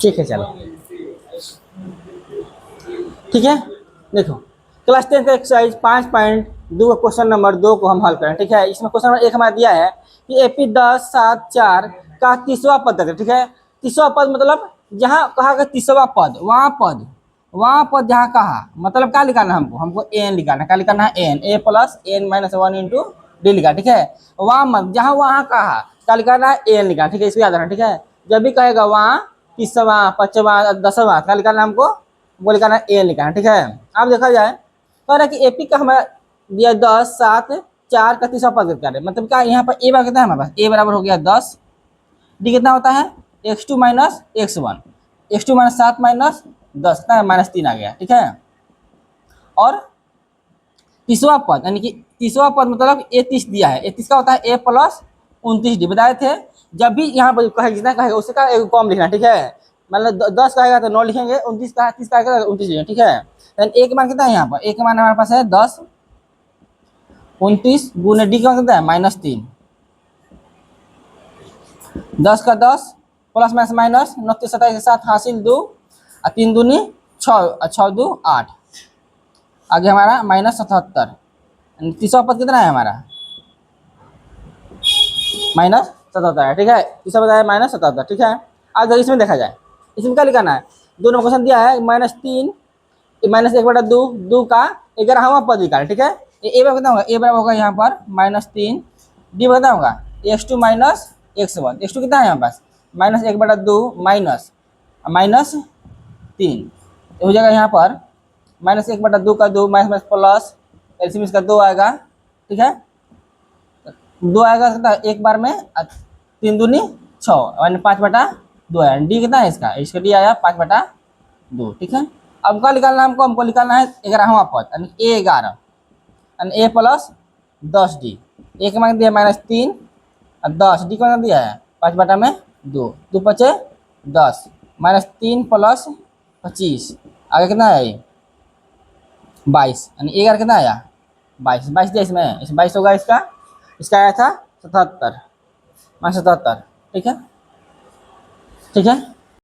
ठीक है चलो, ठीक है। देखो, क्लास 10 का एक्सरसाइज 5.2 का क्वेश्चन नंबर 2 को हम हल करें, ठीक है। इसमें क्वेश्चन नंबर 1 हमारा दिया है कि एपी 10, 7, 4 का तीसवा पद है, ठीक है। तीसवा पद मतलब जहाँ कहा गया तीसवा पद, वहाँ पद जहाँ कहा, मतलब क्या लिखाना है हमको एन लिखाना है। क्या लिखाना है? N, A plus N minus 1 into D लिखा, ठीक है। वहाँ मत जहाँ वहाँ कहा, क्या लिखाना है? एन लिखा, ठीक है। इसको याद रखना, ठीक है। जब भी कहेगा वहाँ तीसवा, पांचवा, 10वां, क्या लिखाना है हमको? वो लिखाना है, ए लिखाना है, ठीक है। अब देखा जाए कह रहा है कि एपी का हमारा दिया 10, 7, 4 का तीसरा पद क्या है, मतलब क्या यहाँ पर ए बराबर कितना है हमारे पास? ए बराबर हो गया 10, डी कितना होता है? x2 minus x1, x2 minus 7 minus 10 कितना है? -3 आ गया, ठीक है। और तीसवा पद यानी कि तीसरा पद मतलब ए 30 दिया है, ए 30 का होता है ए प्लस 29 डी, बताए थे। जब भी यहाँ पर कहे जितना कहेगा उससे का एक कॉम लिखना, ठीक है। मतलब 10 कहेगा तो 9 लिखेंगे, 29 का 30 कहेगा तो 29 लिखेंगे, ठीक है। देन ए का मान कितना है यहाँ पर? ए का मान हमारे पास है 10, 29 गुने डी का मान कितना है? -3, 10 का 10 प्लस माइनस माइनस 29, 27 7 हासिल 2 और 3 दूनी 6, 6 2 8, आगे हमारा -77। तीसरा पद कितना है हमारा? -77 है, ठीक है। तीसरा पद है -77, ठीक है। अब देखो इसमें देखा जाए, इसमें क्या लिखाना है? दो नंबर क्वेश्चन दिया है -3 -1/2, 2 का 11वां पद निकाल, ठीक है। ए बराबर कितना होगा? ए बराबर होगा यहाँ पर -3, डी बराबर कितना होगा? x2 माइनस x1, x2 कितना है यहाँ पास? -1/2 माइनस -3, हो जाएगा यहाँ पर -1/2 का 2 माइनस प्लस एलसीएम इसका 2 आएगा, ठीक है। 2 आएगा कितना एक बार में, 3 दूनी 6 यानी 5/2 है। डी कितना है इसका? इसका डी आया 5/2, ठीक है। अब क्या निकालना है हमको निकालना है 11वां पद यानी ए 11 यानी ए प्लस 10 डी। ए का मान दिया -3 और 10, डी का मान दिया है 5/2, 2 5 10, -3 प्लस 25, आगे कितना है? 22 यानी ए 11 कितना आया? 22, 22 दिया इसमें 22 होगा इसका। इसका आया था 77, -77, ठीक है, ठीक है।